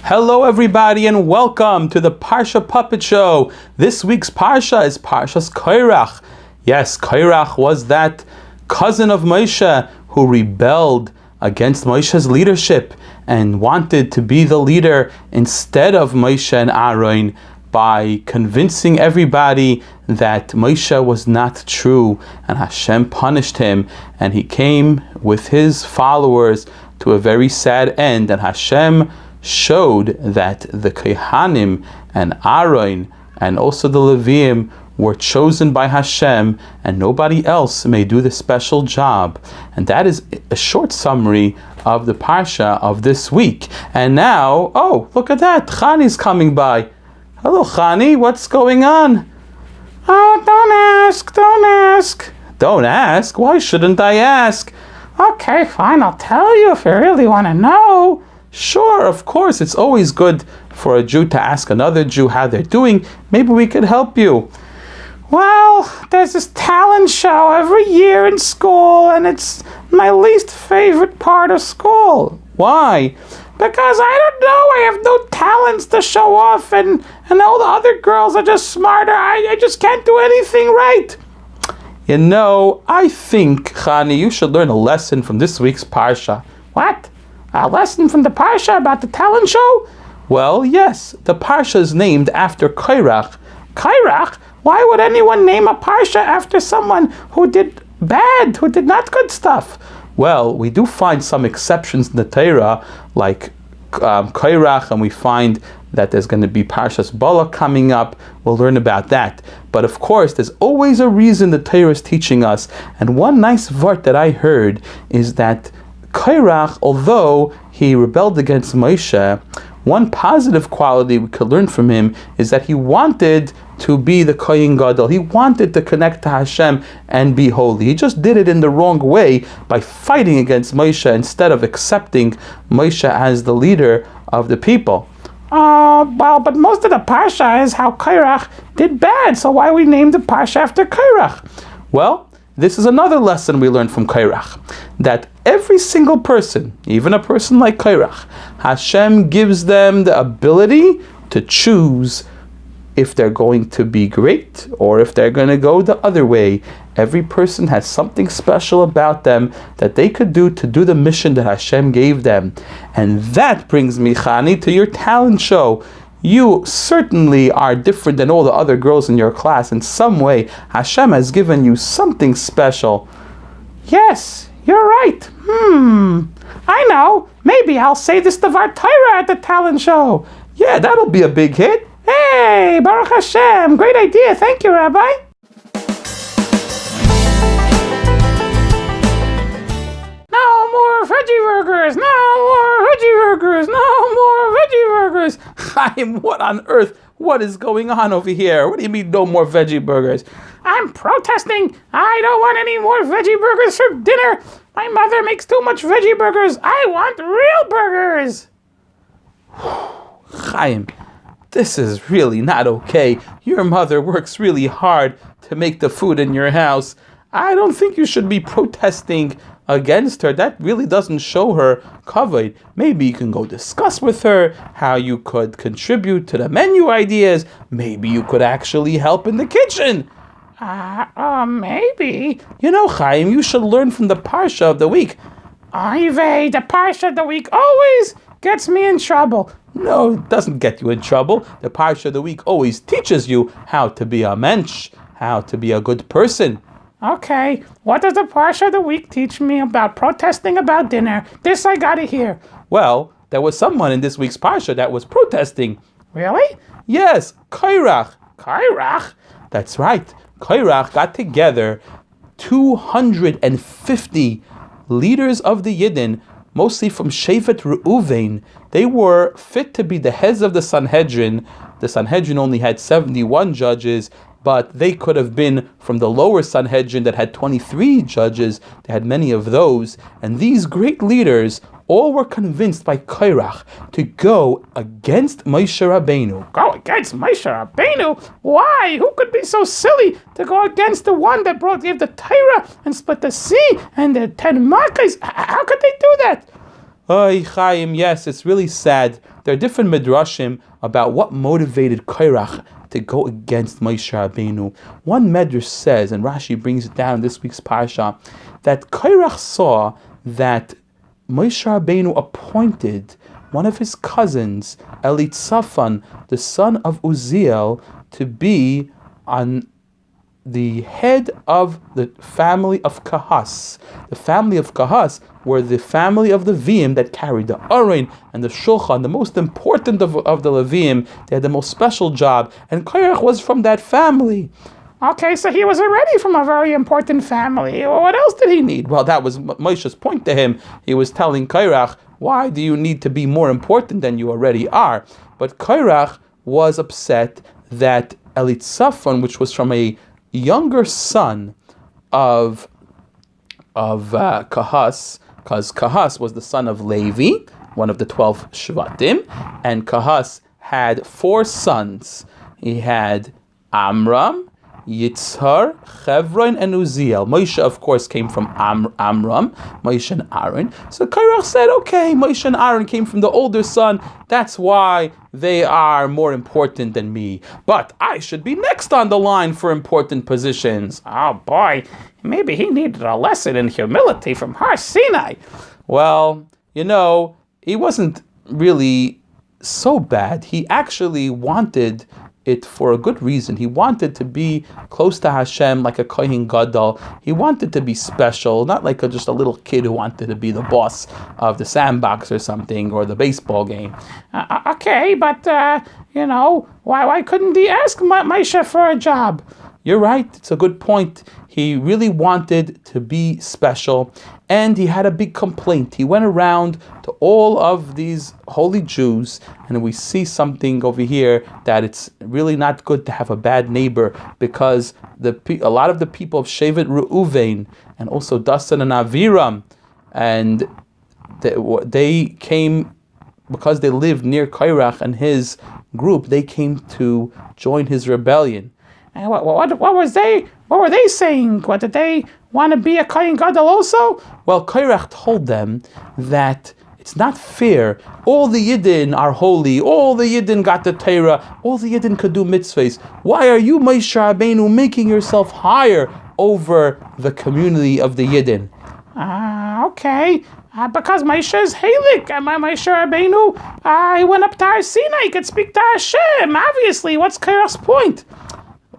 Hello everybody and welcome to the Parsha Puppet Show. This week's Parsha is Parshat Korach. Yes, Korach was that cousin of Moshe who rebelled against Moshe's leadership and wanted to be the leader instead of Moshe and Aaron by convincing everybody that Moshe was not true, and Hashem punished him, and he came with his followers to a very sad end, and Hashem showed that the Kohanim and Aaron and also the Levites were chosen by Hashem and nobody else may do the special job. And that is a short summary of the Parsha of this week. And now, oh, look at that, Chani's coming by. Hello Chani, what's going on? Oh, don't ask. Don't ask? Why shouldn't I ask? Okay, fine, I'll tell you if you really want to know. Sure, of course. It's always good for a Jew to ask another Jew how they're doing. Maybe we could help you. Well, there's this talent show every year in school, and it's my least favorite part of school. Why? Because I don't know, I have no talents to show off, and all the other girls are just smarter. I just can't do anything right. You know, I think, Chani, you should learn a lesson from this week's Parsha. What? A lesson from the Parsha about the talent show? Well, yes. The Parsha is named after Korach. Korach? Why would anyone name a Parsha after someone who did bad, who did not good stuff? Well, we do find some exceptions in the Torah, like Korach, and we find that there's going to be Parshas Balak coming up. We'll learn about that. But of course, there's always a reason the Torah is teaching us. And one nice vart that I heard is that Korach, although he rebelled against Moshe, one positive quality we could learn from him is that he wanted to be the Kohen Gadol. He wanted to connect to Hashem and be holy. He just did it in the wrong way by fighting against Moshe instead of accepting Moshe as the leader of the people. Well, but most of the Parsha is how Korach did bad, so why we named the Parsha after Korach? Well, this is another lesson we learned from Korach, that every single person, even a person like Korach, Hashem gives them the ability to choose if they're going to be great or if they're going to go the other way. Every person has something special about them that they could do to do the mission that Hashem gave them. And that brings me, Chani, to your talent show. You certainly are different than all the other girls in your class. In some way, Hashem has given you something special. Yes, you're right. I know. Maybe I'll say this Devar Torah at the talent show. Yeah, that'll be a big hit. Hey, Baruch Hashem. Great idea. Thank you, Rabbi. No more veggie burgers. No more veggie burgers. No more veggie burgers. Chaim, what on earth? What is going on over here? What do you mean no more veggie burgers? I'm protesting. I don't want any more veggie burgers for dinner. My mother makes too much veggie burgers. I want real burgers. Chaim, this is really not okay. Your mother works really hard to make the food in your house. I don't think you should be protesting against her. That really doesn't show her kavod. Maybe you can go discuss with her how you could contribute to the menu ideas. Maybe you could actually help in the kitchen. Maybe. You know, Chaim, you should learn from the Parsha of the week. Oy vey, the Parsha of the week always gets me in trouble. No, it doesn't get you in trouble. The Parsha of the week always teaches you how to be a mensch, how to be a good person. Okay, what does the Parsha of the week teach me about protesting about dinner? This I gotta hear. Well, there was someone in this week's Parsha that was protesting. Really? Yes, Korach. Korach? That's right. Korach got together 250 leaders of the Yidden, mostly from Shevet Reuven. They were fit to be the heads of the Sanhedrin. The Sanhedrin only had 71 judges, but they could have been from the lower Sanhedrin that had 23 judges. They had many of those. And these great leaders all were convinced by Korach to go against Moshe Rabbeinu. Go against Moshe Rabbeinu? Why? Who could be so silly to go against the one that gave the Torah and split the sea and the 10 Makkahs? How could they do that? Oy, Chaim, yes, it's really sad. There are different midrashim about what motivated Korach to go against Moshe Rabbeinu. One medrash says, and Rashi brings it down in this week's Parsha, that Korach saw that Moshe Rabbeinu appointed one of his cousins, Elitzaphan, the son of Uziel, to be on the head of the family of Kahas. The family of Kahas were the family of the Leviim that carried the Aron and the Shulchan, the most important of the Leviim. They had the most special job, and Korach was from that family. Okay, so he was already from a very important family. What else did he need? Well, that was Moshe's point to him. He was telling Korach, why do you need to be more important than you already are? But Korach was upset that Elitzaphan, which was from a younger son of Kahas, because Kahas was the son of Levi, one of the 12 Shvatim, and Kahas had 4 sons. He had Amram, Yitzhar, Chevron, and Uziel. Moshe, of course, came from Amram, Moshe and Aaron. So Korach said, okay, Moshe and Aaron came from the older son. That's why they are more important than me. But I should be next on the line for important positions. Oh boy, maybe he needed a lesson in humility from Har Sinai. Well, he wasn't really so bad. He actually wanted it for a good reason. He wanted to be close to Hashem like a Kohen Gadol. He wanted to be special, not like just a little kid who wanted to be the boss of the sandbox or something, or the baseball game. Okay, but, why couldn't he ask Moshe for a job? You're right. It's a good point. He really wanted to be special, and he had a big complaint. He went around to all of these holy Jews, and we see something over here that it's really not good to have a bad neighbor, because a lot of the people of Shevet Reuven, and also Dasan and Aviram, and they came, because they lived near Korach and his group, they came to join his rebellion. And what were they saying? What, did they want to be a Kohen Gadol also? Well, Korach told them that it's not fair. All the Yidden are holy. All the Yidden got the Torah. All the Yidden could do mitzvahs. Why are you, Moshe Rabbeinu, making yourself higher over the community of the Yidden? Okay. Because Moshe is Halik, and Moshe Rabbeinu, he went up to Har Sinai, he could speak to Hashem. Obviously, what's Korach's point?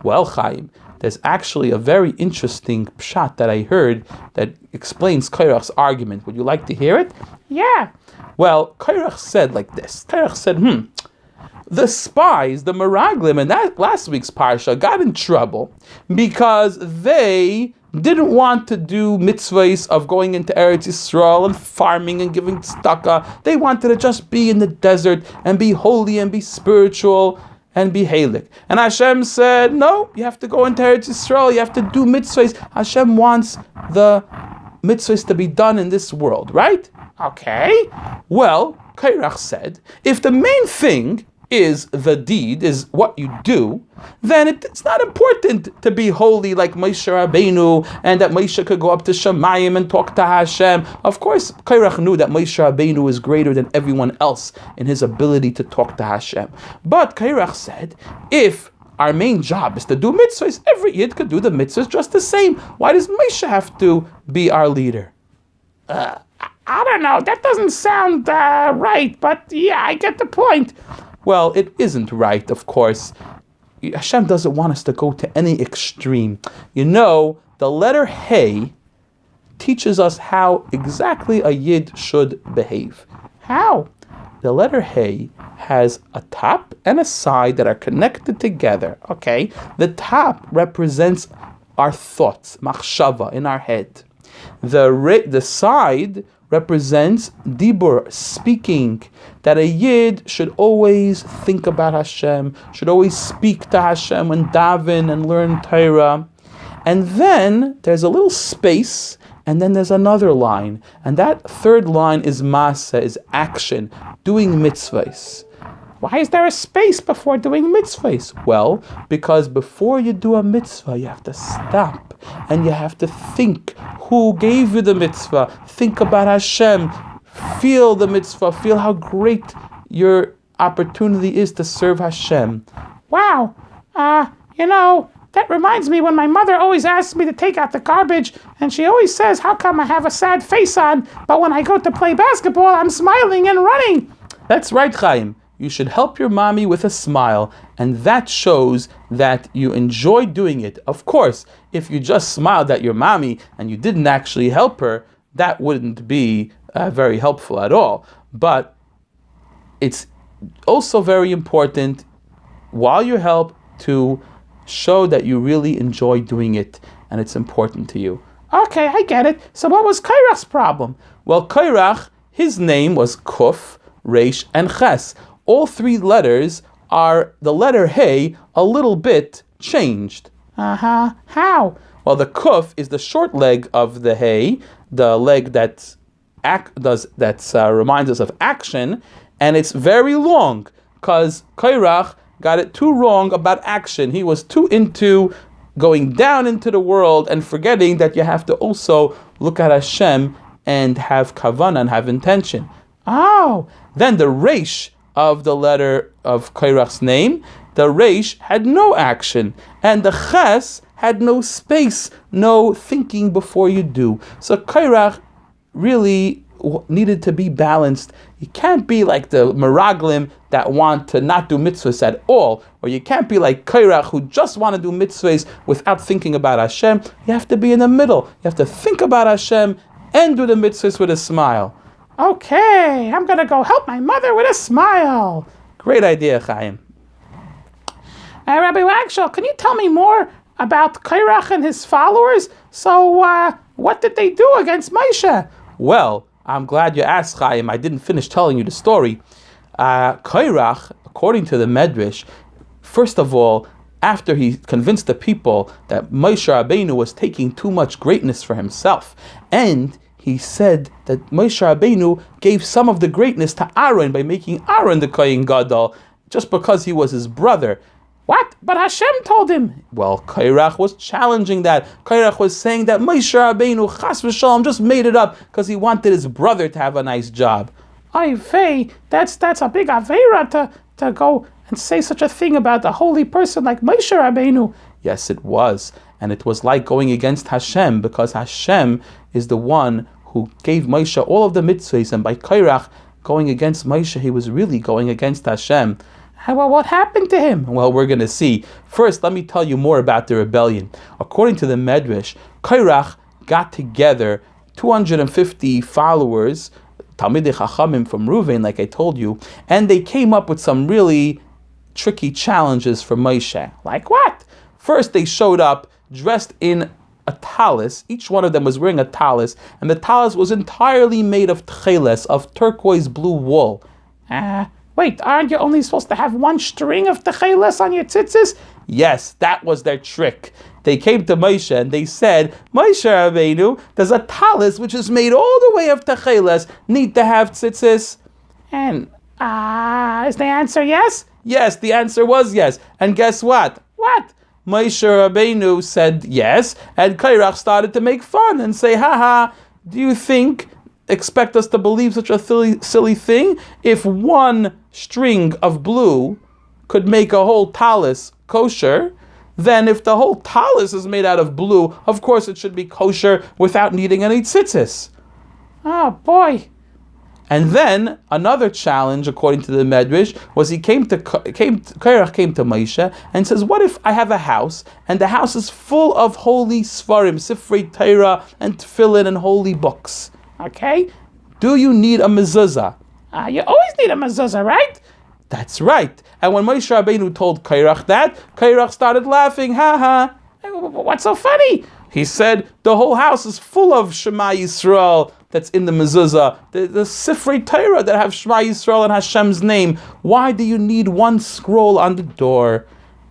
Well, Chaim, there's actually a very interesting pshat that I heard that explains Korach's argument. Would you like to hear it? Yeah. Well, Korach said like this. Korach said, the spies, the Meraglim, in that last week's Parsha got in trouble because they didn't want to do mitzvahs of going into Eretz Yisrael and farming and giving tzedakah. They wanted to just be in the desert and be holy and be spiritual and be halik. And Hashem said, no, you have to go into Eretz Yisrael, you have to do mitzvahs. Hashem wants the mitzvahs to be done in this world, right? Okay. Well, Korach said, if the main thing is the deed, is what you do, then it's not important to be holy like Moshe Rabbeinu, and that Moshe could go up to Shemayim and talk to Hashem. Of course, Korach knew that Moshe Rabbeinu is greater than everyone else in his ability to talk to Hashem. But Korach said, if our main job is to do mitzvahs, every Yid could do the mitzvahs just the same. Why does Moshe have to be our leader? I don't know. That doesn't sound right, but yeah, I get the point. Well, it isn't right, of course. Hashem doesn't want us to go to any extreme. The letter Hey teaches us how exactly a Yid should behave. How? The letter Hey has a top and a side that are connected together, okay? The top represents our thoughts, machshava, in our head. The side represents dibur, speaking, that a Yid should always think about Hashem, should always speak to Hashem and daven and learn Torah. And then there's a little space, and then there's another line. And that third line is masa, is action, doing mitzvahs. Why is there a space before doing mitzvahs? Well, because before you do a mitzvah, you have to stop and you have to think who gave you the mitzvah. Think about Hashem. feel the mitzvah, feel how great your opportunity is to serve Hashem. Wow. That reminds me when my mother always asks me to take out the garbage, and she always says, how come I have a sad face on, but when I go to play basketball, I'm smiling and running? That's right, Chaim. You should help your mommy with a smile, and that shows that you enjoy doing it. Of course, if you just smiled at your mommy and you didn't actually help her, that wouldn't be very helpful at all. But it's also very important, while you help, to show that you really enjoy doing it and it's important to you. Okay, I get it. So what was Korach's problem? Well, Korach, his name was Kuf, Resh, and Ches. All three letters are the letter Hey a little bit changed. How? Well, the Kuf is the short leg of the Hey, the leg that reminds us of action, and it's very long because Korach got it too wrong about action. He was too into going down into the world and forgetting that you have to also look at Hashem and have kavanah and have intention. Oh. Then the Resh of the letter of Korach's name, the Resh had no action, and the Ches had no space, no thinking before you do. So Korach really needed to be balanced. You can't be like the Meraglim that want to not do mitzvahs at all, or you can't be like Korach who just want to do mitzvahs without thinking about Hashem. You have to be in the middle. You have to think about Hashem and do the mitzvahs with a smile. Okay, I'm going to go help my mother with a smile. Great idea, Chaim. Rabbi Wagshal, can you tell me more about Korach and his followers? So, what did they do against Moshe? Well, I'm glad you asked, Chaim. I didn't finish telling you the story. Korach, according to the Medrash, first of all, after he convinced the people that Moshe Rabbeinu was taking too much greatness for himself, and he said that Moshe Rabbeinu gave some of the greatness to Aaron by making Aaron the Kohen Gadol, just because he was his brother. What? But Hashem told him. Well, Korach was challenging that. Korach was saying that Moshe Rabbeinu, chas v'shalom, just made it up because he wanted his brother to have a nice job. Oy vey, that's a big aveira to go and say such a thing about a holy person like Moshe Rabbeinu. Yes, it was. And it was like going against Hashem, because Hashem is the one who gave Moshe all of the mitzvahs, and by Korach going against Moshe, he was really going against Hashem. Well, what happened to him? Well, we're going to see. First, let me tell you more about the rebellion. According to the Medrash, Korach got together 250 followers, Talmidei Chachamim from Reuven, like I told you, and they came up with some really tricky challenges for Moshe. Like what? First, they showed up dressed in a talis. Each one of them was wearing a talis, and the talis was entirely made of tcheles, of turquoise blue wool. Wait, aren't you only supposed to have one string of techeles on your tzitzis? Yes, that was their trick. They came to Moshe and they said, Moshe Rabbeinu, does a talis which is made all the way of techeles need to have tzitzis? And, is the answer yes? Yes, the answer was yes. And guess what? What? Moshe Rabbeinu said yes, and Korach started to make fun and say, do you expect us to believe such a silly thing? If one string of blue could make a whole talis kosher, then if the whole talis is made out of blue, of course it should be kosher without needing any tzitzis. Oh boy. And then another challenge, according to the Medrash, was Korach came to Moshe and says, what if I have a house and the house is full of holy svarim, sifrei Torah and tefillin and holy books? Okay. Do you need a mezuzah? You always need a mezuzah, right? That's right. And when Moshe Rabbeinu told Korach that, Korach started laughing. What's so funny? He said, the whole house is full of Shema Yisrael that's in the mezuzah, the Sifrei Torah that have Shema Yisrael and Hashem's name. Why do you need one scroll on the door?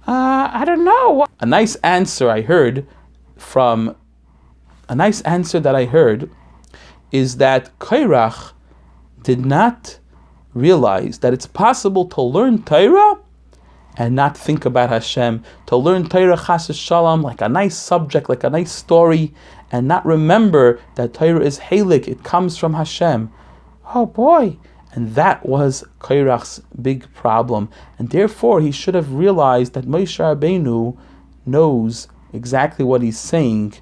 I don't know. A nice answer that I heard is that Korach did not realize that it's possible to learn Torah and not think about Hashem, to learn Torah chas v'shalom like a nice subject, like a nice story, and not remember that Torah is halik, it comes from Hashem. Oh boy. And that was Korach's big problem. And therefore, he should have realized that Moshe Rabbeinu knows exactly what he's saying.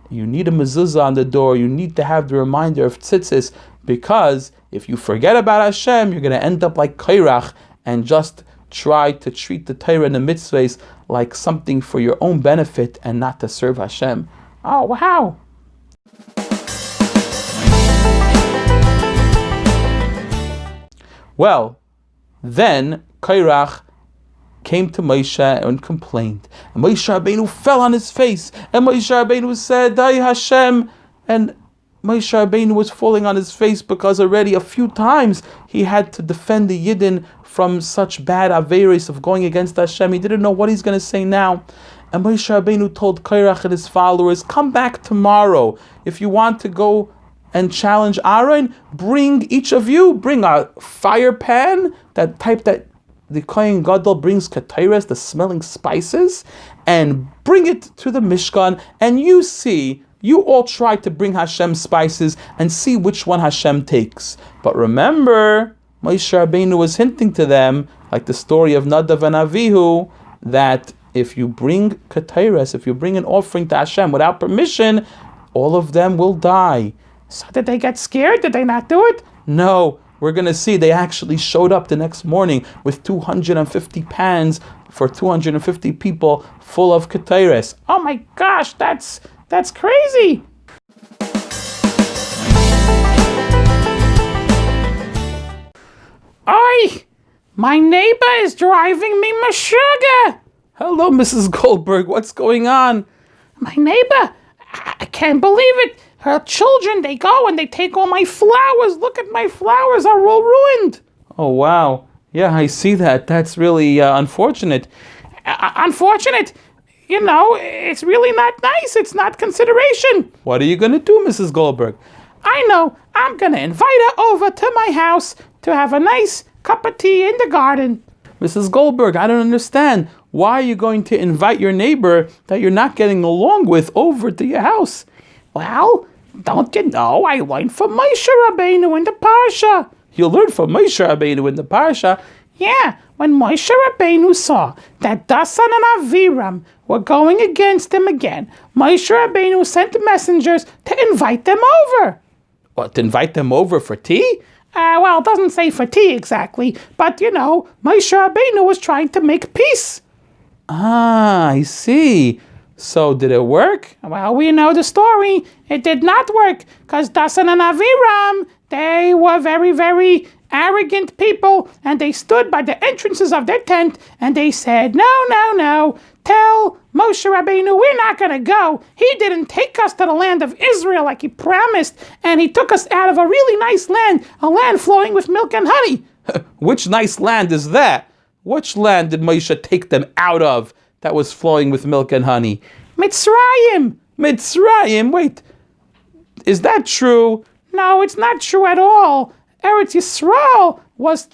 You need a mezuzah on the door. You need to have the reminder of tzitzis, because if you forget about Hashem, you're going to end up like Korach and just try to treat the Torah and the mitzvahs like something for your own benefit and not to serve Hashem. Oh, wow. Well, then Korach came to Moshe and complained. And Moshe Rabbeinu fell on his face. And Moshe Rabbeinu said, Dai Hashem. And Moshe Rabbeinu was falling on his face because already a few times he had to defend the Yidden from such bad averis of going against Hashem. He didn't know what he's going to say now. And Moshe Rabbeinu told Korach and his followers, come back tomorrow. If you want to go and challenge Aaron, each of you bring a fire pan, that type that the Kohen Gadol brings ketores, the smelling spices, and bring it to the Mishkan, and you all try to bring Hashem spices and see which one Hashem takes. But remember, Moshe Rabbeinu was hinting to them, like the story of Nadav and Avihu, that if you bring ketores, if you bring an offering to Hashem without permission, all of them will die. So did they get scared? Did they not do it? No, we're going to see they actually showed up the next morning with 250 pans for 250 people full of ketores. Oh my gosh, that's crazy. Oi, my neighbor is driving me mashuga. Hello, Mrs. Goldberg, what's going on? My neighbor, I can't believe it. Her children, they go and they take all my flowers. Look at my flowers, are all ruined. Oh, wow. Yeah, I see that. That's really unfortunate. Unfortunate? You know, it's really not nice. It's not consideration. What are you going to do, Mrs. Goldberg? I know. I'm going to invite her over to my house to have a nice cup of tea in the garden. Mrs. Goldberg, I don't understand. Why are you going to invite your neighbor that you're not getting along with over to your house? Well, don't you know I learned from Moshe Rabbeinu in the Parsha? You learned from Moshe Rabbeinu in the Parsha? Yeah, when Moshe Rabbeinu saw that Dasan and Aviram were going against him again, Moshe Rabbeinu sent messengers to invite them over. What, to invite them over for tea? Well, it doesn't say for tea exactly, but you know, Moshe Rabbeinu was trying to make peace. Ah, I see. So did it work? Well, we know the story. It did not work because Dasan and Aviram, they were very, very arrogant people, and they stood by the entrances of their tent and they said, no, tell Moshe Rabbeinu we're not going to go. He didn't take us to the land of Israel like he promised, and he took us out of a really nice land, a land flowing with milk and honey. Which nice land is that? Which land did Moshe take them out of that was flowing with milk and honey? Mitzrayim. Mitzrayim? Wait, is that true? No, it's not true at all. Eretz Yisrael was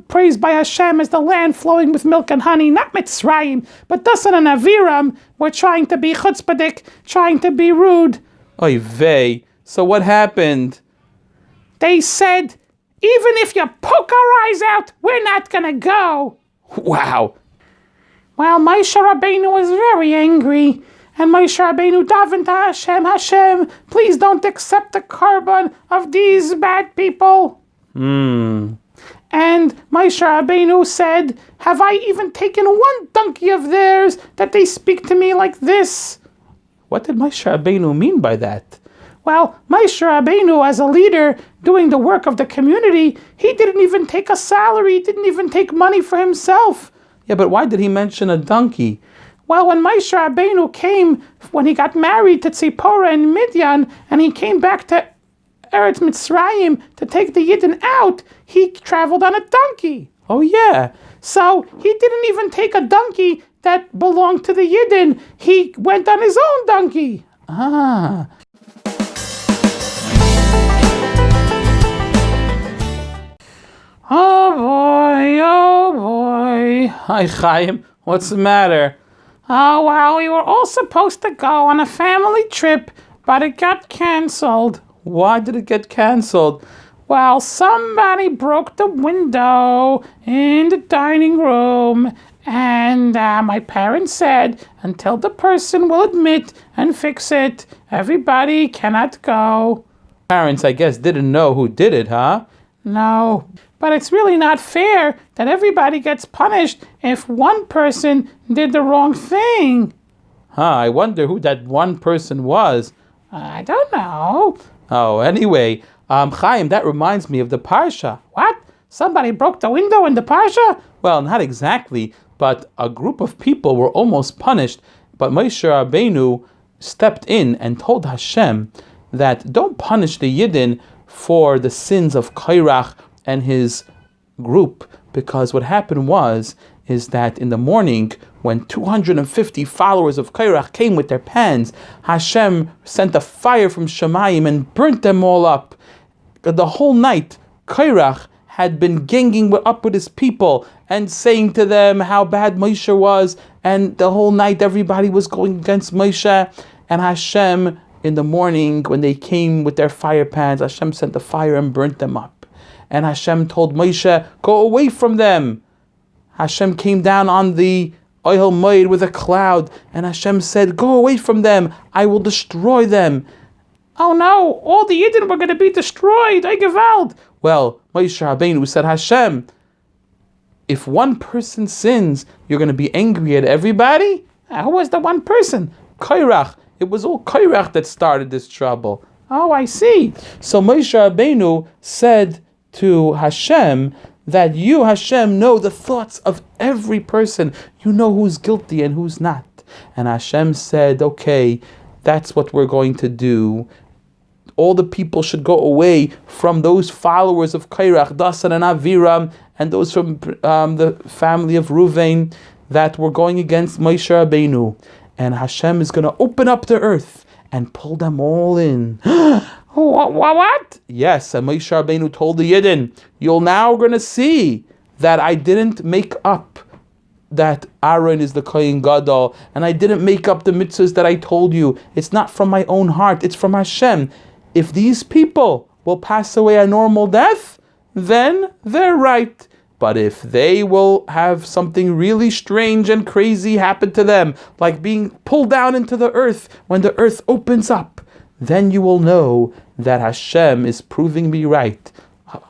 praised by Hashem as the land flowing with milk and honey, not Mitzrayim. But Dasan and Aviram were trying to be chutzpahdik, trying to be rude. Oy vey. So what happened? They said, even if you poke our eyes out, we're not going to go. Wow. Well, Moshe Rabbeinu was very angry. And Moshe Rabbeinu davened to Hashem, please don't accept the korban of these bad people. And Moshe Rabbeinu said, have I even taken one donkey of theirs that they speak to me like this? What did Moshe Rabbeinu mean by that? Well, Moshe Rabbeinu, as a leader doing the work of the community, he didn't even take a salary, he didn't even take money for himself. Yeah, but why did he mention a donkey? Well, when Moshe Rabbeinu came, when he got married to Tzipporah in Midian, and he came back to Eretz Mitzrayim to take the Yidden out, he traveled on a donkey. Oh, yeah. So he didn't even take a donkey that belonged to the Yidden. He went on his own donkey. Ah. Oh boy. Hi, Chaim. What's the matter? Oh, well, we were all supposed to go on a family trip, but it got canceled. Why did it get canceled? Well, somebody broke the window in the dining room, and my parents said, until the person will admit and fix it, everybody cannot go. Parents, I guess, didn't know who did it, huh? No, but it's really not fair that everybody gets punished if one person did the wrong thing. I wonder who that one person was. I don't know. Oh, anyway, Chaim, that reminds me of the Parsha. What? Somebody broke the window in the Parsha? Well, not exactly, but a group of people were almost punished, but Moshe Rabbeinu stepped in and told Hashem that don't punish the Yidden for the sins of Korach and his group, because what happened is that in the morning, when 250 followers of Korach came with their pans, Hashem sent a fire from Shemayim and burnt them all up. The whole night, Korach had been ganging up with his people and saying to them how bad Moshe was, and the whole night everybody was going against Moshe. And Hashem, in the morning, when they came with their fire pans, Hashem sent the fire and burnt them up. And Hashem told Moshe, go away from them. Hashem came down on the Ohel Moed with a cloud, and Hashem said, go away from them, I will destroy them. Oh no, all the Yidden were going to be destroyed, I gewalt. Well, Moshe Rabbeinu said, Hashem, if one person sins, you're going to be angry at everybody? Who was the one person? Korach. It was all Korach that started this trouble. Oh, I see. So Moshe Rabbeinu said to Hashem that you, Hashem, know the thoughts of every person. You know who's guilty and who's not. And Hashem said, okay, that's what we're going to do. All the people should go away from those followers of Korach, Dasan and Aviram, and those from the family of Ruvain that were going against Moshe Rabbeinu. And Hashem is going to open up the earth and pull them all in. What? Yes, and Moshe Rabbeinu told the Yidden, you're now going to see that I didn't make up that Aaron is the Kohen Gadol, and I didn't make up the mitzvahs that I told you. It's not from my own heart, it's from Hashem. If these people will pass away a normal death, then they're right. But if they will have something really strange and crazy happen to them, like being pulled down into the earth when the earth opens up, then you will know that Hashem is proving me right.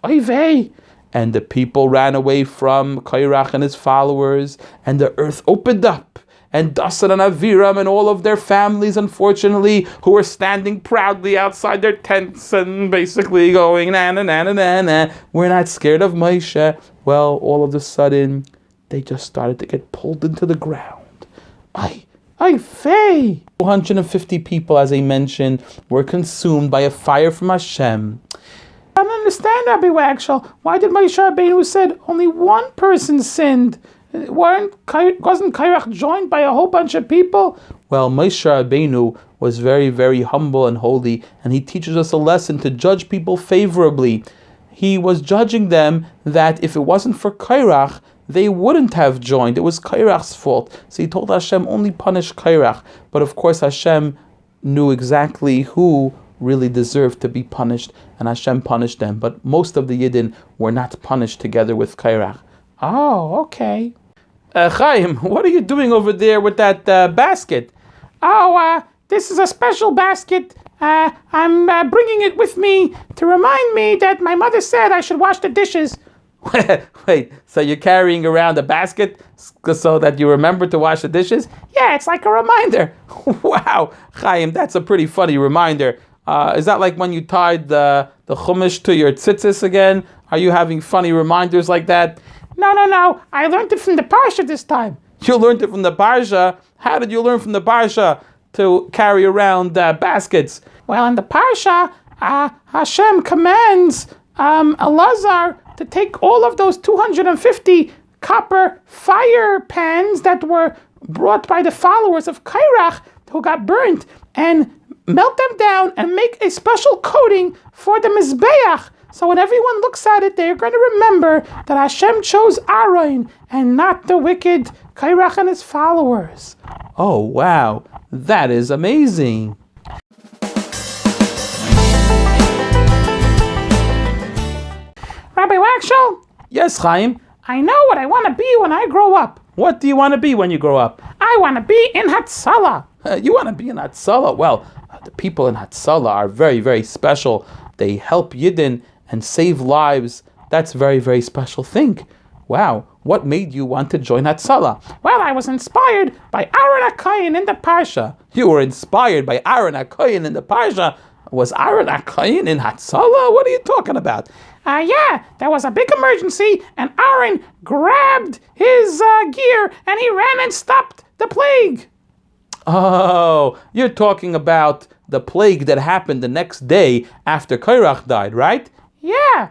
Oy vey. And the people ran away from Korach and his followers, and the earth opened up. And Dasan and Aviram and all of their families, unfortunately, who were standing proudly outside their tents and basically going, na na na na na na, we're not scared of Moshe. Well, all of a sudden, they just started to get pulled into the ground. Oy vey. 250 people, as I mentioned, were consumed by a fire from Hashem. I don't understand, Rabbi Wagshel. Why did Moshe Rabbeinu said only one person sinned? Wasn't Korach joined by a whole bunch of people? Well, Moshe Rabbeinu was very, very humble and holy, and he teaches us a lesson to judge people favorably. He was judging them that if it wasn't for Korach, they wouldn't have joined. It was Korach's fault. So he told Hashem, only punish Korach. But of course Hashem knew exactly who really deserved to be punished, and Hashem punished them. But most of the Yidden were not punished together with Korach. Oh, okay. Chaim, what are you doing over there with that basket? Oh, this is a special basket. I'm bringing it with me to remind me that my mother said I should wash the dishes. Wait, so you're carrying around a basket so that you remember to wash the dishes? Yeah, it's like a reminder. Wow, Chaim, that's a pretty funny reminder. Is that like when you tied the chumash to your tzitzis again? Are you having funny reminders like that? No. I learned it from the Parsha this time. You learned it from the Parsha? How did you learn from the Parsha to carry around baskets? Well, in the Parsha, Hashem commands Elazar to take all of those 250 copper fire pans that were brought by the followers of Korach who got burnt and melt them down and make a special coating for the Mizbeach. So when everyone looks at it, they're going to remember that Hashem chose Aaron and not the wicked Korach and his followers. Oh, wow. That is amazing. Actual? Yes, Chaim. I know what I want to be when I grow up. What do you want to be when you grow up? I want to be in Hatzalah. You want to be in Hatzalah? Well, the people in Hatzalah are very, very special. They help Yidden and save lives. That's a very, very special thing. Wow, what made you want to join Hatzalah? Well, I was inspired by Aaron HaKohen in the Parsha. You were inspired by Aaron HaKohen in the Parsha. Was Aaron HaKohen in Hatzalah? What are you talking about? Yeah, there was a big emergency, and Aaron grabbed his gear, and he ran and stopped the plague. Oh, you're talking about the plague that happened the next day after Korach died, right? Yeah.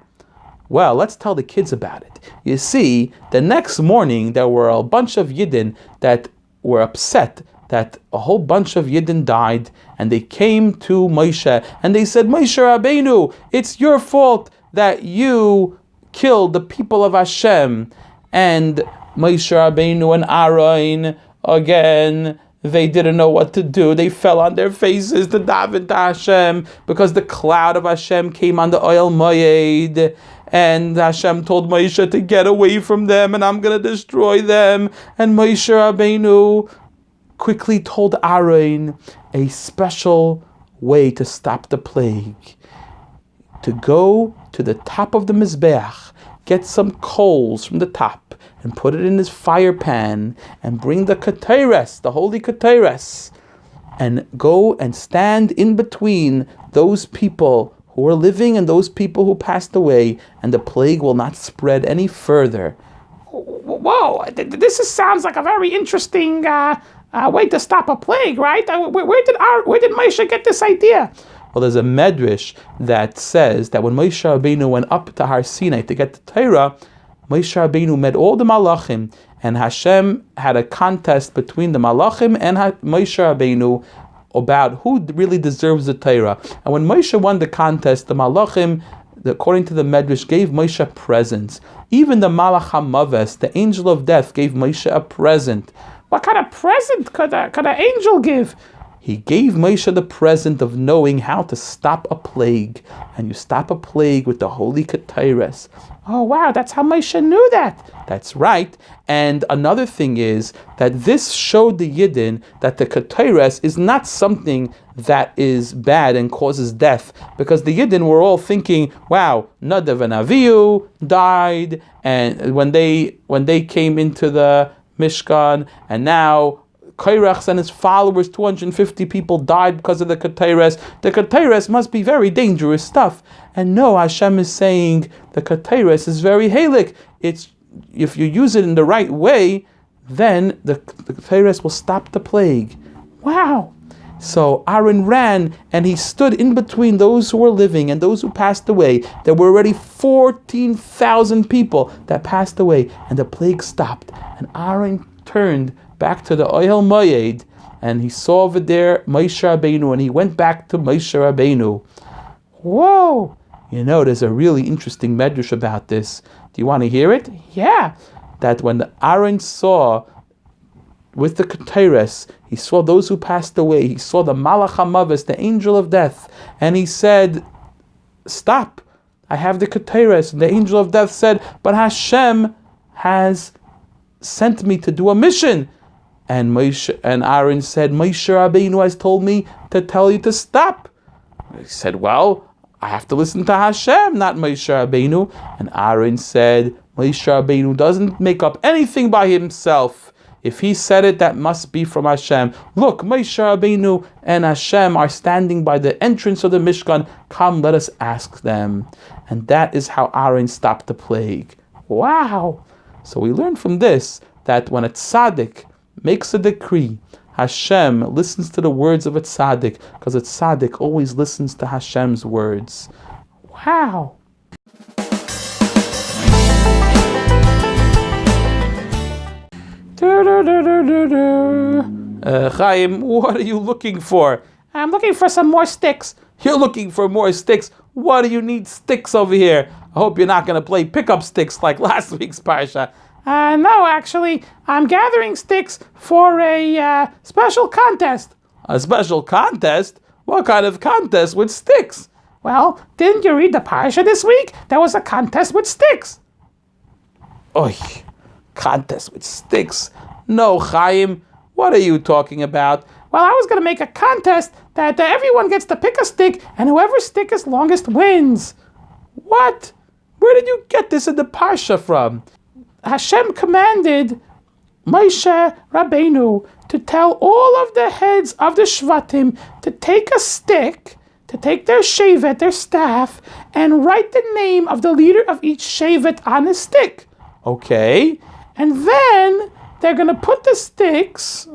Well, let's tell the kids about it. You see, the next morning there were a bunch of Yidden that were upset that a whole bunch of Yidden died, and they came to Moshe and they said, Moshe Rabbeinu, it's your fault that you killed the people of Hashem. And Moshe Rabbeinu and Aaron, again, they didn't know what to do. They fell on their faces to daven to Hashem because the cloud of Hashem came on the oil moed. And Hashem told Moshe to get away from them and I'm going to destroy them. And Moshe Rabbeinu quickly told Aaron a special way to stop the plague. To go to the top of the Mizbeach, get some coals from the top and put it in his fire pan and bring the Keteres, the holy Keteres, and go and stand in between those people who are living and those people who passed away, and the plague will not spread any further. Whoa, sounds like a very interesting way to stop a plague, right? Where did Moshe get this idea? Well, there's a medrash that says that when Moshe Rabbeinu went up to Har Sinai to get the Torah, Moshe Rabbeinu met all the Malachim, and Hashem had a contest between the Malachim and Moshe Rabbeinu about who really deserves the Torah. And when Moshe won the contest, the Malachim, according to the medrash, gave Moshe presents. Even the Malach HaMaves, the angel of death, gave Moshe a present. What kind of present could an angel give? He gave Moshe the present of knowing how to stop a plague. And you stop a plague with the holy Keteres. Oh wow, that's how Moshe knew that. That's right. And another thing is that this showed the Yidden that the Keteres is not something that is bad and causes death. Because the Yidden were all thinking, wow, Nadav and Avihu died, and when they came into the Mishkan, and now Korach and his followers, 250 people died because of the Keteres. The Keteres must be very dangerous stuff. And no, Hashem is saying the Keteres is very halik. It's, if you use it in the right way, then the Keteres will stop the plague. Wow. So Aaron ran and he stood in between those who were living and those who passed away. There were already 14,000 people that passed away, and the plague stopped. And Aaron turned back to the Ohel Moed, and he saw over there Moshe Rabbeinu, and he went back to Moshe Rabbeinu. Whoa! You know, there's a really interesting medrash about this. Do you want to hear it? Yeah. That when Aaron saw with the Keteres, he saw those who passed away, he saw the Malach HaMaves, the angel of death, and he said, stop, I have the Keteres. And the angel of death said, but Hashem has sent me to do a mission. And Aaron said, Moshe Rabbeinu has told me to tell you to stop. He said, well, I have to listen to Hashem, not Moshe Rabbeinu. And Aaron said, Moshe Rabbeinu doesn't make up anything by himself. If he said it, that must be from Hashem. Look, Moshe Rabbeinu and Hashem are standing by the entrance of the Mishkan. Come, let us ask them. And that is how Aaron stopped the plague. Wow. So we learn from this that when a tzaddik makes a decree, Hashem listens to the words of a tzaddik, because a tzaddik always listens to Hashem's words. Wow. Chaim, what are you looking for? I'm looking for some more sticks. You're looking for more sticks? What do you need sticks over here? I hope you're not going to play pickup sticks like last week's Parsha. No, actually, I'm gathering sticks for a special contest. A special contest? What kind of contest with sticks? Well, didn't you read the Parsha this week? There was a contest with sticks. Oy, contest with sticks. No, Chaim, what are you talking about? Well, I was going to make a contest that everyone gets to pick a stick, and whoever's stick is longest wins. What? Where did you get this in the Parsha from? Hashem commanded Moshe Rabbeinu to tell all of the heads of the Shvatim to take a stick, to take their shevet, their staff, and write the name of the leader of each shevet on the stick. Okay. And then they're going to put the sticks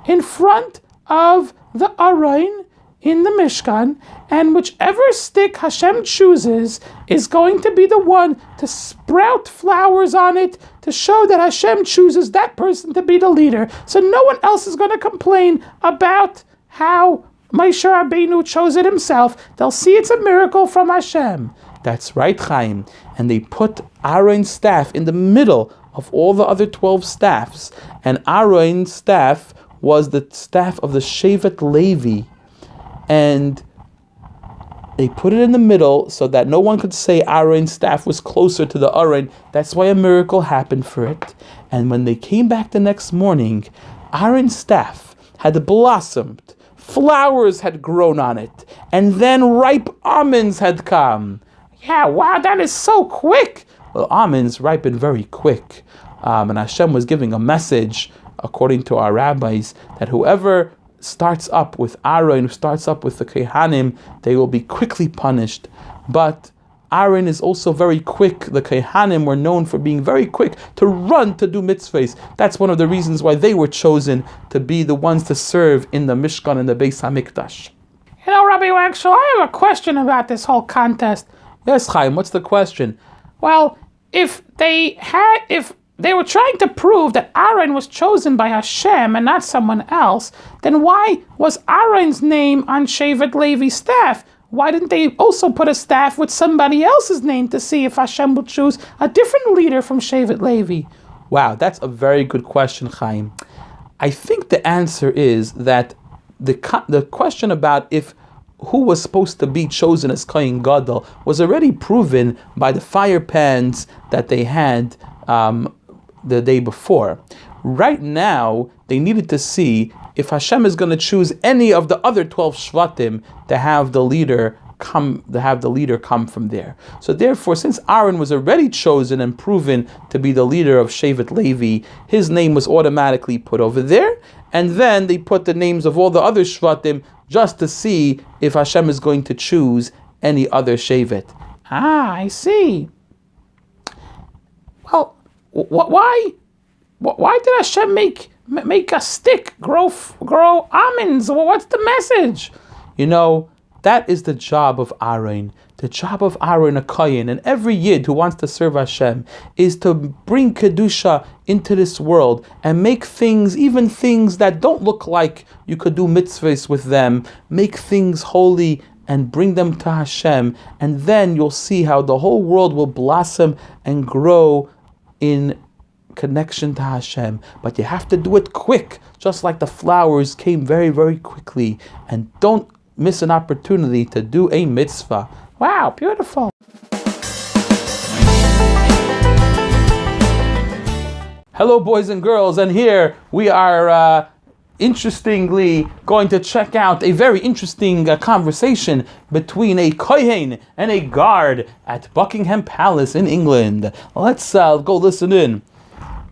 in front of the Aron in the Mishkan, and whichever stick Hashem chooses is going to be the one to sprout flowers on it to show that Hashem chooses that person to be the leader. So no one else is going to complain about how Moshe Rabbeinu chose it himself. They'll see it's a miracle from Hashem. That's right, Chaim. And they put Aaron's staff in the middle of all the other 12 staffs. And Aaron's staff was the staff of the Shevet Levi. And they put it in the middle so that no one could say Aaron's staff was closer to the Aaron. That's why a miracle happened for it. And when they came back the next morning, Aaron's staff had blossomed. Flowers had grown on it. And then ripe almonds had come. Yeah, wow, that is so quick. Well, almonds ripen very quick. And Hashem was giving a message, according to our rabbis, that whoever starts up with Aaron, who starts up with the Kohanim, they will be quickly punished. But Aaron is also very quick. The Kohanim were known for being very quick to run to do mitzvahs. That's one of the reasons why they were chosen to be the ones to serve in the Mishkan and the Beis HaMikdash. You know, Rabbi Waxel, I have a question about this whole contest. Yes, Chaim, what's the question? Well, if they were trying to prove that Aaron was chosen by Hashem and not someone else, then why was Aaron's name on Shevet Levi's staff? Why didn't they also put a staff with somebody else's name to see if Hashem would choose a different leader from Shevet Levi? Wow, that's a very good question, Chaim. I think the answer is that the question about who was supposed to be chosen as Kohen Gadol was already proven by the fire pans that they had the day before. Right now, they needed to see if Hashem is going to choose any of the other 12 Shvatim to have the leader come from there. So therefore, since Aaron was already chosen and proven to be the leader of Shevet Levi, his name was automatically put over there, and then they put the names of all the other Shvatim just to see if Hashem is going to choose any other Shevet. Ah, I see. Well, why did Hashem make a stick grow almonds? What's the message? You know, that is the job of Aaron. The job of Aaron, a Kohen, and every Yid who wants to serve Hashem, is to bring Kedusha into this world and make things, even things that don't look like you could do mitzvahs with them, make things holy and bring them to Hashem. And then you'll see how the whole world will blossom and grow in connection to Hashem. But you have to do it quick, just like the flowers came very, very quickly. And don't miss an opportunity to do a mitzvah. Wow, beautiful. Hello, boys and girls, and here we are interestingly going to check out a very interesting conversation between a Kohen and a guard at Buckingham Palace in England. Let's go listen in.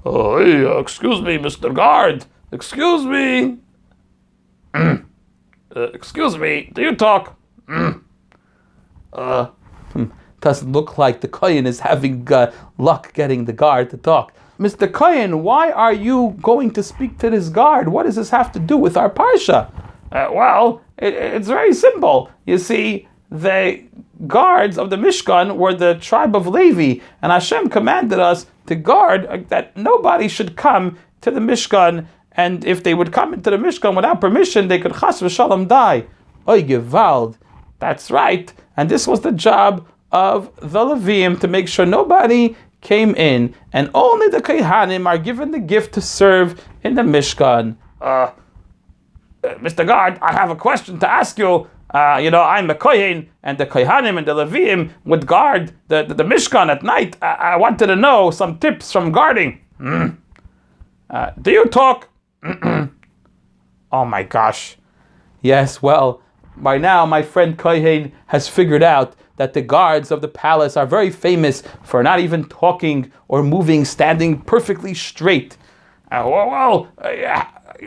Hey, excuse me, Mr. Guard. Excuse me. Excuse me, do you talk? Doesn't look like the Kohen is having luck getting the guard to talk. Mr. Kohen, why are you going to speak to this guard? What does this have to do with our Parsha? Well, it's very simple. You see, the guards of the Mishkan were the tribe of Levi, and Hashem commanded us to guard that nobody should come to the Mishkan, and if they would come into the Mishkan without permission, they could chas v'shalom die. Oy gewalt. That's right. And this was the job of the Levim, to make sure nobody came in, and only the Kohanim are given the gift to serve in the Mishkan. Mr. Guard, I have a question to ask you. I'm a Kohen, and the Kohanim and the Levim would guard the Mishkan at night. I wanted to know some tips from guarding. Do you talk? Oh my gosh. Yes, well, by now my friend Kohen has figured out that the guards of the palace are very famous for not even talking or moving, standing perfectly straight.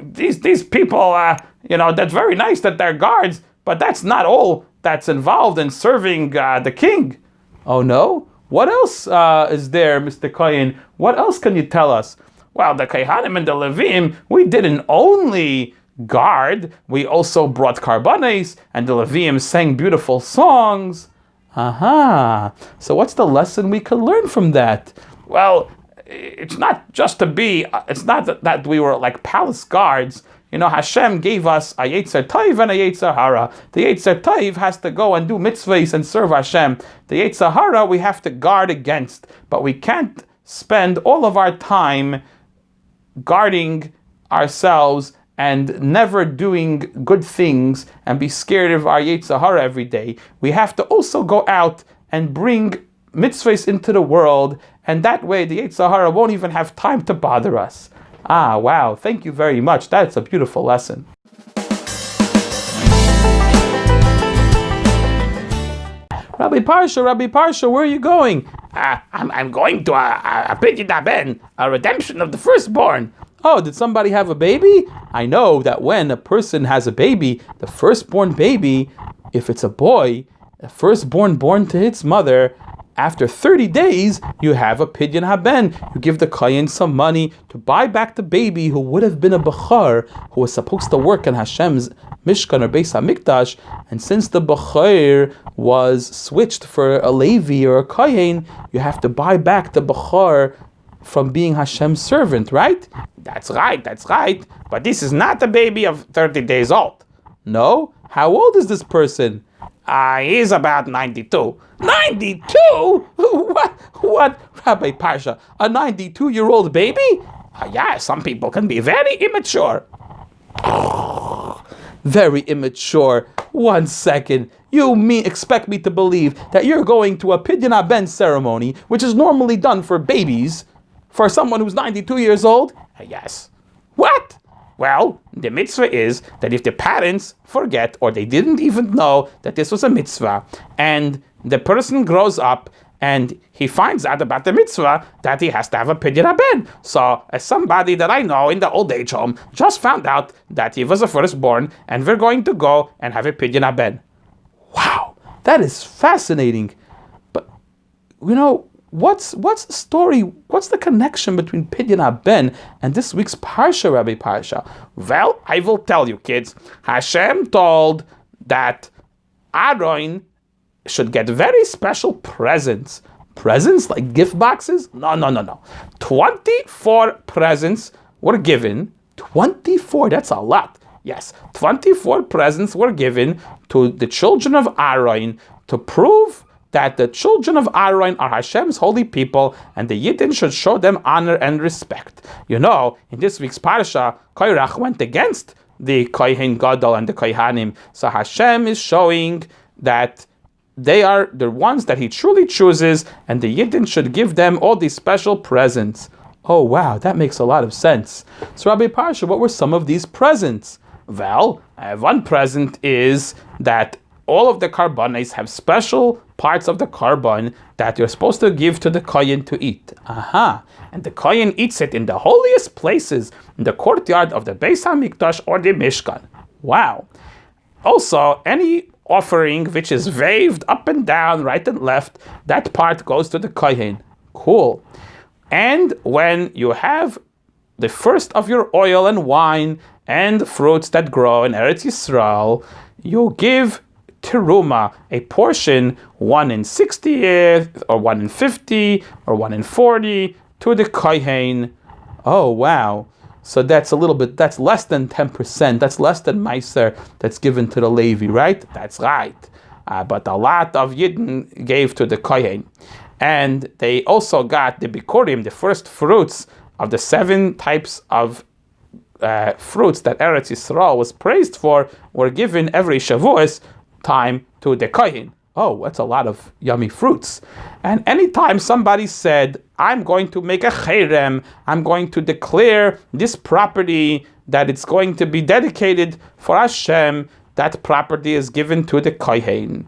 These people, that's very nice that they're guards, but that's not all that's involved in serving the king. Oh no? What else is there, Mr. Kohen? What else can you tell us? Well, the Kohanim and the Levim, we didn't only guard, we also brought karbanes, and the Levim sang beautiful songs. Aha. So what's the lesson we could learn from that? Well, it's not that we were like palace guards. Hashem gave us a Yetzer Tov and a Yetzer Hara. The Yetzer Tov has to go and do mitzvahs and serve Hashem. The Yetzer Hara we have to guard against, but we can't spend all of our time guarding ourselves and never doing good things and be scared of our Yetzer Hara every day. We have to also go out and bring mitzvahs into the world, and that way the Yetzer Hara won't even have time to bother us. Ah, wow, thank you very much. That's a beautiful lesson. Rabbi Parsha, where are you going? I'm going to a Pidyon HaBen, a redemption of the firstborn. Oh, did somebody have a baby? I know that when a person has a baby, the firstborn baby, if it's a boy, the firstborn born to its mother, after 30 days, you have a Pidyon HaBen. You give the Kohen some money to buy back the baby who would have been a Bechor, who was supposed to work in Hashem's Mishkan or Beis HaMikdash, and since the Bechor was switched for a Levi or a Kohen, you have to buy back the Bechor from being Hashem's servant, right? That's right. But this is not a baby of 30 days old. No? How old is this person? He's about 92. 92? What, Rabbi Parsha? A 92-year-old baby? Yeah, some people can be very immature. Very immature. 1 second. You expect me to believe that you're going to a Pidyon HaBen ceremony, which is normally done for babies, for someone who's 92 years old? Yes. What? Well, the mitzvah is that if the parents forget or they didn't even know that this was a mitzvah, and the person grows up and he finds out about the mitzvah, that he has to have a Pidyon HaBen. So, as somebody that I know in the old age home just found out that he was a firstborn, and we're going to go and have a Pidyon HaBen. Wow, that is fascinating. But, what's the story? What's the connection between Pidyon HaBen and this week's Parsha, Rabbi Parsha? Well, I will tell you, kids. Hashem told that Aaron should get very special presents. Presents like gift boxes? No. 24 presents were given. 24? That's a lot. Yes, 24 presents were given to the children of Aaron to prove that the children of Aaron are Hashem's holy people, and the Yidden should show them honor and respect. In this week's Parsha, Korach went against the Kohen Gadol and the Kohanim. So Hashem is showing that they are the ones that He truly chooses, and the Yidden should give them all these special presents. Oh wow, that makes a lot of sense. So Rabbi Parsha, what were some of these presents? Well, one present is that all of the karbanes have special parts of the karban that you're supposed to give to the kohen to eat. Aha. And the kohen eats it in the holiest places, in the courtyard of the Beis HaMikdash or the Mishkan. Wow. Also, any offering which is waved up and down, right and left, that part goes to the kohen. Cool. And when you have the first of your oil and wine and fruits that grow in Eretz Yisrael, you give teruma, a portion, 1 in 60th, or 1 in 50, or 1 in 40, to the kohen. Oh, wow. So that's less than 10%. That's less than Meiser that's given to the Levi, right? That's right. But a lot of Yidden gave to the kohen. And they also got the bikurim, the first fruits of the 7 types of fruits that Eretz Yisrael was praised for, were given every Shavuos time to the kohen. Oh, that's a lot of yummy fruits. And anytime somebody said, I'm going to make a cherem, I'm going to declare this property that it's going to be dedicated for Hashem, that property is given to the kohen.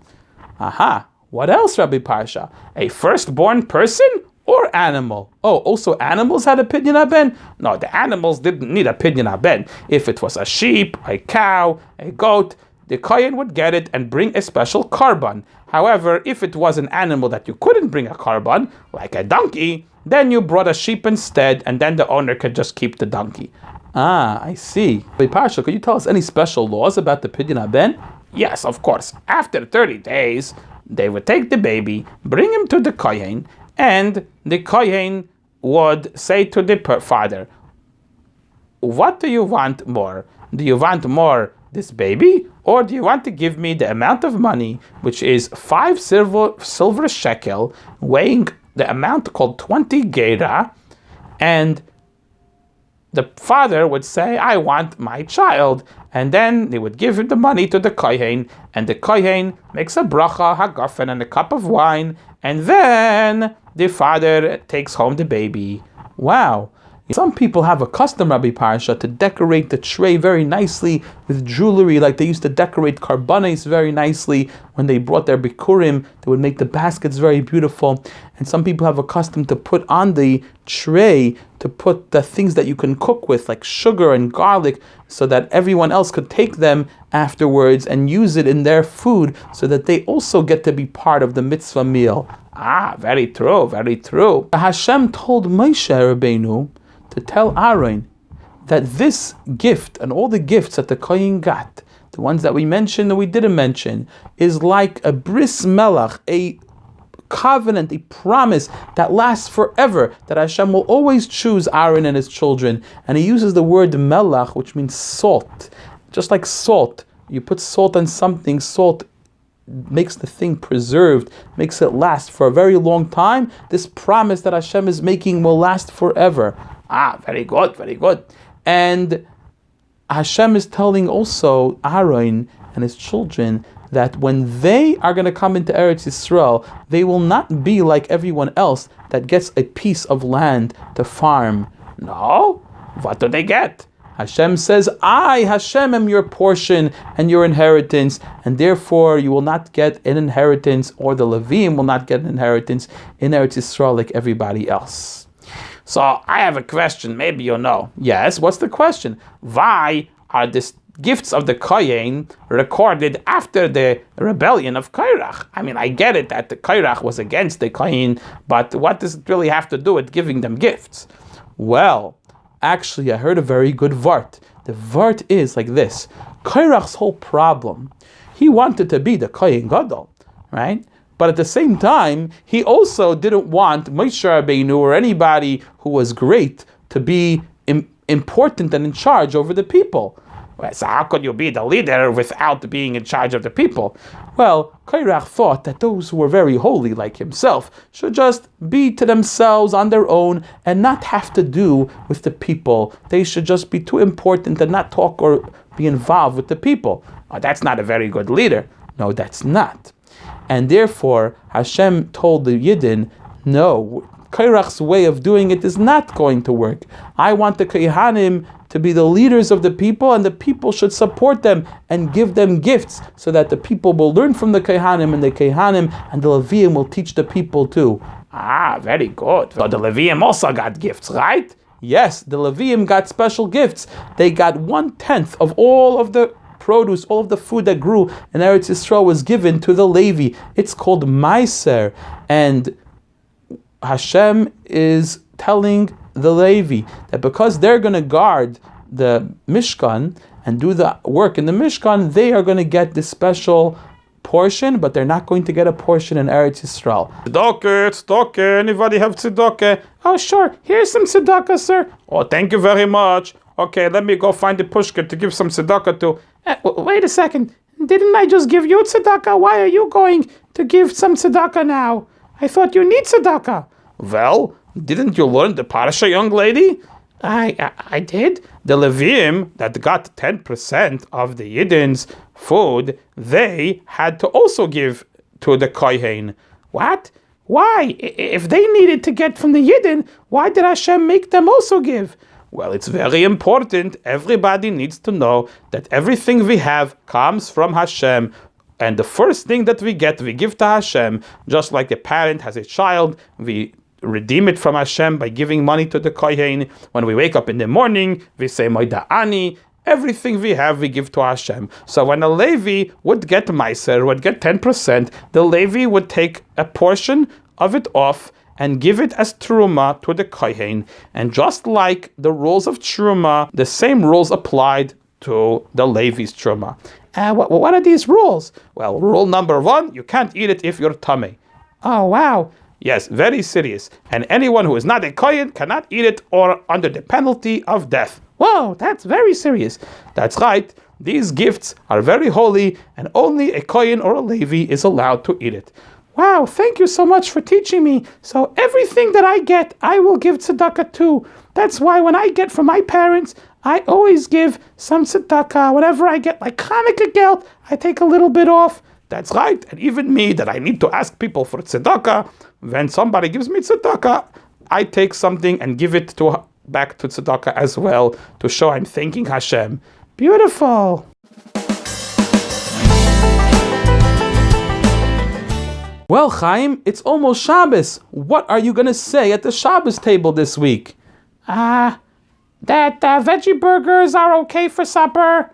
Aha. What else, Rabbi Parsha? A firstborn person or animal? Oh, also animals had a Pidyon HaBen? No, the animals didn't need a Pidyon HaBen. If it was a sheep, a cow, a goat, the kohen would get it and bring a special korban. However, if it was an animal that you couldn't bring a korban, like a donkey, then you brought a sheep instead, and then the owner could just keep the donkey. Ah, I see. Rabbi Parsha, could you tell us any special laws about the Pidyon HaBen? Yes, of course. After 30 days, they would take the baby, bring him to the kohen, and the kohen would say to the father, what do you want more? Do you want more this baby, or do you want to give me the amount of money, which is 5 silver shekel, weighing the amount called 20 gera, and the father would say, I want my child, and then they would give him the money to the kohen, and the kohen makes a bracha, hagafen, and a cup of wine, and then the father takes home the baby. Wow. Some people have a custom, Rabbi Parsha, to decorate the tray very nicely with jewelry, like they used to decorate karbanis very nicely. When they brought their bikurim, they would make the baskets very beautiful. And some people have a custom to put on the tray, to put the things that you can cook with, like sugar and garlic, so that everyone else could take them afterwards and use it in their food, so that they also get to be part of the mitzvah meal. Ah, very true, very true. Hashem told Moshe Rabbeinu to tell Aaron that this gift and all the gifts that the kohen got, the ones that we mentioned and we didn't mention, is like a bris melach, a covenant, a promise that lasts forever, that Hashem will always choose Aaron and his children. And he uses the word melach, which means salt. Just like salt, you put salt on something, salt makes the thing preserved, makes it last for a very long time. This promise that Hashem is making will last forever. Ah, very good, very good. And Hashem is telling also Aaron and his children that when they are going to come into Eretz Yisrael, they will not be like everyone else that gets a piece of land to farm. No? What do they get? Hashem says, I, Hashem, am your portion and your inheritance, and therefore you will not get an inheritance, or the Levim will not get an inheritance in Eretz Yisrael like everybody else. So I have a question, maybe you know. Yes, what's the question? Why are the gifts of the kohen recorded after the rebellion of Korach? I mean, I get it that the Korach was against the kohen, but what does it really have to do with giving them gifts? Well, actually, I heard a very good vart. The vart is like this. Korach's whole problem, he wanted to be the kohen gadol, right? But at the same time, he also didn't want Moshe Rabbeinu or anybody who was great to be important and in charge over the people. Well, so how could you be the leader without being in charge of the people? Well, Korach thought that those who were very holy, like himself, should just be to themselves on their own and not have to do with the people. They should just be too important and not talk or be involved with the people. Oh, that's not a very good leader. No, that's not. And therefore, Hashem told the Yidden, no, Korach's way of doing it is not going to work. I want the Kohanim to be the leaders of the people, and the people should support them and give them gifts, so that the people will learn from the Kohanim, and the Kohanim and the Leviim will teach the people too. Ah, very good. So the Leviim also got gifts, right? Yes, the Leviim got special gifts. They got 1/10 of all of the produce, all of the food that grew in Eretz Yisrael was given to the Levi. It's called Meiser, and Hashem is telling the Levi that because they're going to guard the Mishkan and do the work in the Mishkan, they are going to get this special portion, but they're not going to get a portion in Eretz Yisrael. Tzedakah, anybody have tzedakah? Oh, sure. Here's some tzedakah, sir. Oh, thank you very much. Okay, let me go find the pushka to give some tzedakah to. Wait a second. Didn't I just give you tzedakah? Why are you going to give some tzedakah now? I thought you need tzedakah. Well, didn't you learn the Parsha, young lady? I did? The Levim that got 10% of the Yidden's food, they had to also give to the Kohen. What? Why? If they needed to get from the Yidden, why did Hashem make them also give? Well, it's very important. Everybody needs to know that everything we have comes from Hashem. And the first thing that we get, we give to Hashem. Just like a parent has a child, we redeem it from Hashem by giving money to the Kohen. When we wake up in the morning, we say Moida Ani. Everything we have, we give to Hashem. So when a Levi would get Meiser, would get 10%, the Levi would take a portion of it off and give it as Truma to the Kohen. And just like the rules of Truma, the same rules applied to the Levi's Truma. What are these rules? Well, rule number 1, you can't eat it if you're tummy. Oh, wow. Yes, very serious. And anyone who is not a Kohen cannot eat it or under the penalty of death. Whoa, that's very serious. That's right. These gifts are very holy and only a Kohen or a Levi is allowed to eat it. Wow, thank you so much for teaching me. So everything that I get, I will give tzedakah too. That's why when I get from my parents, I always give some tzedakah. Whenever I get like Hanukkah geld, I take a little bit off. That's right. And even me, that I need to ask people for tzedakah, when somebody gives me tzedakah, I take something and give it back to tzedakah as well to show I'm thanking Hashem. Beautiful. Well, Chaim, it's almost Shabbos. What are you going to say at the Shabbos table this week? That veggie burgers are okay for supper.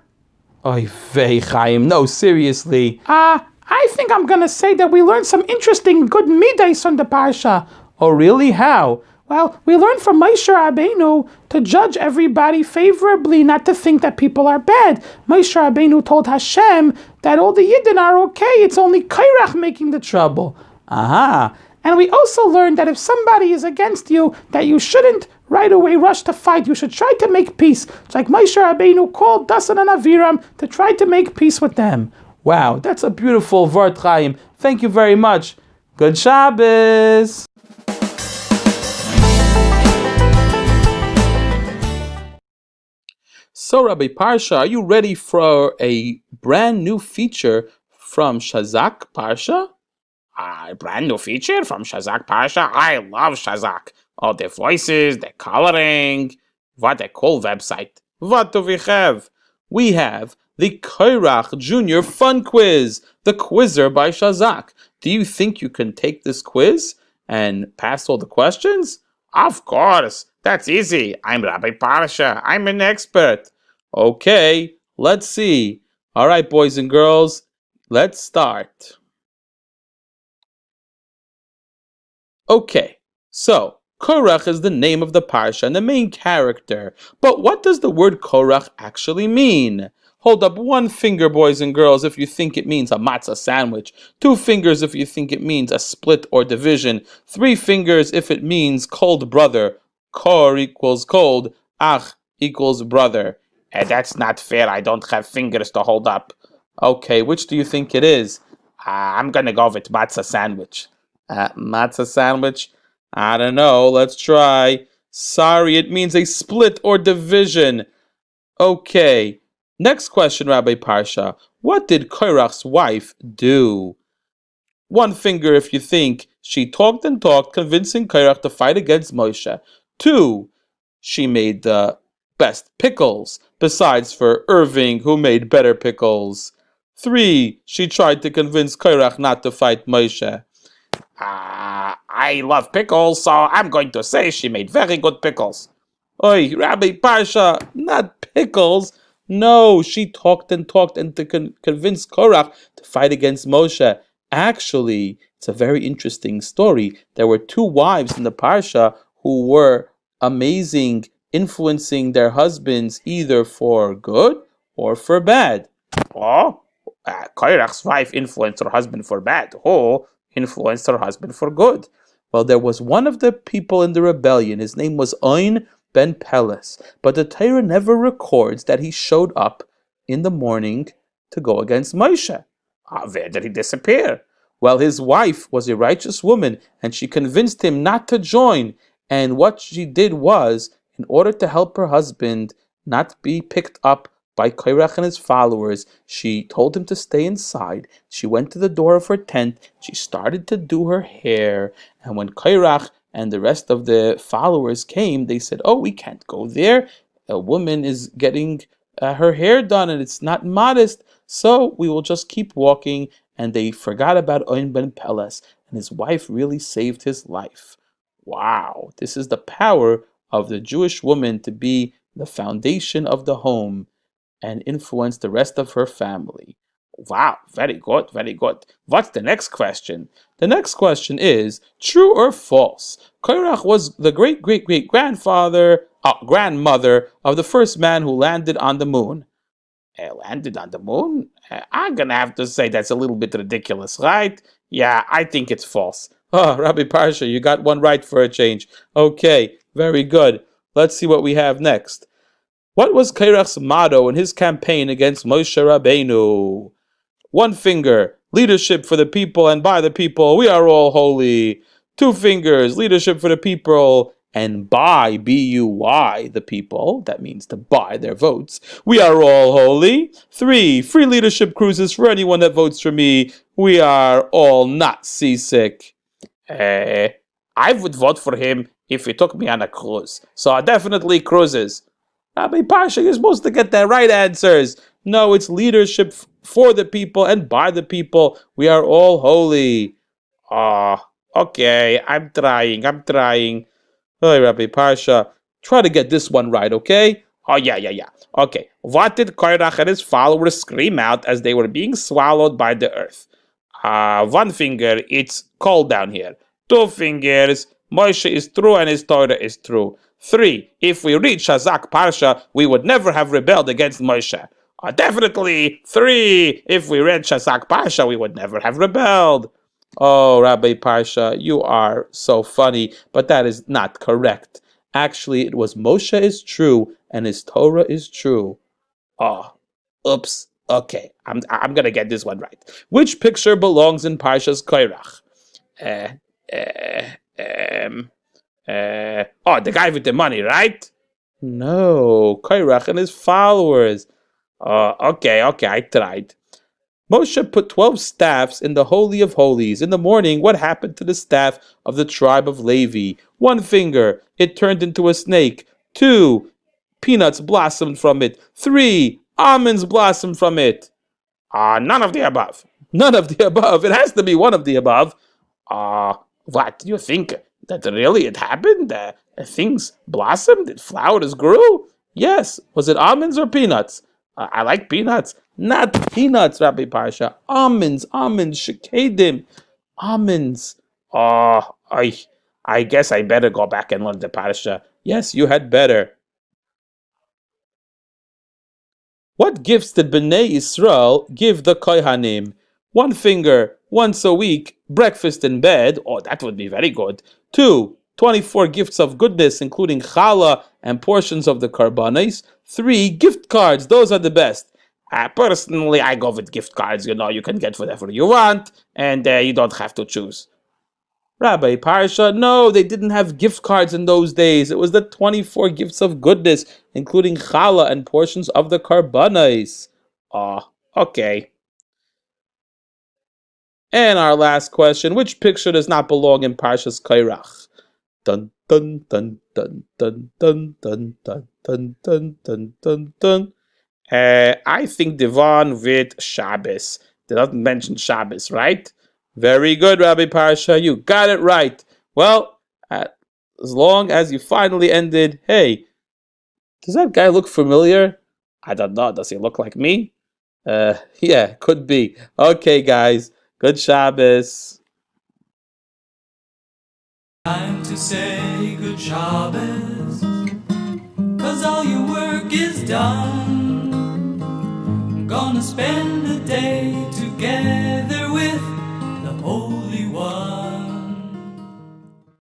Oy vey, Chaim. No, seriously. I think I'm going to say that we learned some interesting good midas from the Parsha. Oh, really? How? Well, we learned from Moshe Rabbeinu to judge everybody favorably, not to think that people are bad. Moshe Rabbeinu told Hashem that all the Yidden are okay. It's only Korach making the trouble. Aha. And we also learned that if somebody is against you, that you shouldn't right away rush to fight. You should try to make peace. It's like Moshe Rabbeinu called Dasan and Aviram to try to make peace with them. Wow, that's a beautiful word, Chaim. Thank you very much. Good Shabbos. So, Rabbi Parsha, are you ready for a brand new feature from Shazak Parsha? A brand new feature from Shazak Parsha? I love Shazak. All the voices, the coloring. What a cool website. What do we have? We have the Korach Junior Fun Quiz, the quizzer by Shazak. Do you think you can take this quiz and pass all the questions? Of course. That's easy. I'm Rabbi Parsha. I'm an expert. Okay, let's see. All right, boys and girls, let's start. Okay, so Korach is the name of the Parsha and the main character. But what does the word Korach actually mean? Hold up one finger, boys and girls, if you think it means a matzah sandwich. 2 fingers if you think it means a split or division. 3 fingers if it means cold brother. Kor equals cold. Ach equals brother. That's not fair. I don't have fingers to hold up. Okay, which do you think it is? I'm going to go with matzah sandwich. Matzah sandwich? I don't know. Let's try. Sorry, it means a split or division. Okay. Next question, Rabbi Parsha. What did Korach's wife do? 1 finger if you think she talked and talked, convincing Korach to fight against Moshe. 2, she made the best pickles, besides for Irving, who made better pickles. 3, she tried to convince Korach not to fight Moshe. I love pickles, so I'm going to say she made very good pickles. Oi, Rabbi Parsha, not pickles. No, she talked and to convince Korach to fight against Moshe. Actually, it's a very interesting story. There were 2 wives in the Parsha who were amazing, influencing their husbands either for good or for bad. Oh, Korach's wife influenced her husband for bad. Who influenced her husband for good? Well, there was one of the people in the rebellion. His name was Oin ben Peles. But the Torah never records that he showed up in the morning to go against Moshe. Where did he disappear? Well, his wife was a righteous woman, and she convinced him not to join. And what she did was, In order to help her husband not be picked up by Korach and his followers, she told him to stay inside. She went to the door of her tent. She started to do her hair. And when Korach and the rest of the followers came, they said, "Oh, we can't go there. A woman is getting her hair done and it's not modest. So we will just keep walking." And they forgot about Oin ben Peles. And his wife really saved his life. Wow, this is the power of the Jewish woman to be the foundation of the home and influence the rest of her family. Wow, very good, very good. What's the next question? The next question is, true or false? Korach was the grandmother of the first man who landed on the moon. Landed on the moon? I'm gonna have to say that's a little bit ridiculous, right? Yeah, I think it's false. Oh, Rabbi Parsha, you got one right for a change. Okay, very good. Let's see what we have next. What was Korach's motto in his campaign against Moshe Rabbeinu? One finger, leadership for the people and by the people, we are all holy. Two fingers, leadership for the people and by, B-U-Y, the people, that means to buy their votes, we are all holy. 3, free leadership cruises for anyone that votes for me, we are all not seasick. I would vote for him if he took me on a cruise, so definitely cruises. Rabbi Parsha, you're supposed to get the right answers. No, it's leadership for the people and by the people, we are all holy. Okay, I'm trying. Hey, Rabbi Parsha, try to get this one right, okay? Oh, yeah. Okay, what did Korach and his followers scream out as they were being swallowed by the earth? One finger, it's cold down here. 2 fingers, Moshe is true and his Torah is true. 3, if we read Shazak Parsha, we would never have rebelled against Moshe. Definitely 3, if we read Shazak Parsha, we would never have rebelled. Oh, Rabbi Parsha, you are so funny, but that is not correct. Actually, it was Moshe is true and his Torah is true. Oh, oops. Okay, I'm gonna get this one right. Which picture belongs in Parsha's Korach? The guy with the money, right? No, Korach and his followers. Okay, I tried. Moshe put 12 staffs in the Holy of Holies. In the morning, what happened to the staff of the tribe of Levi? 1 finger, it turned into a snake. 2, peanuts blossomed from it. 3, almonds blossomed from it. None of the above. None of the above. It has to be one of the above. What do you think? That really it happened? Things blossomed? That flowers grew? Yes. Was it almonds or peanuts? I like peanuts. Not peanuts, Rabbi Parsha. Almonds, shekadim. Almonds. I guess I better go back and learn the Parsha. Yes, you had better. What gifts did Bnei Yisrael give the Kohanim? 1 finger, once a week, breakfast in bed. Oh, that would be very good. 2, 24 gifts of goodness, including challah and portions of the karbanis. 3, gift cards. Those are the best. Personally, I go with gift cards. You can get whatever you want, and you don't have to choose. Rabbi Parsha, no, they didn't have gift cards in those days. It was the 24 gifts of goodness, including challah and portions of the karbanis. Okay. And our last question, which picture does not belong in Parsha's Korach? Dun dun dun dun dun dun dun dun dun dun dun dun dun. I think the one with Shabbos. They doesn't mention Shabbos, right? Very good, Rabbi Parsha. You got it right. Well, as long as you finally ended, hey, does that guy look familiar? I don't know. Does he look like me? Yeah, could be. Okay, guys. Good Shabbos. Time to say good Shabbos, 'cause all your work is done. I'm gonna spend the day together with the Holy One.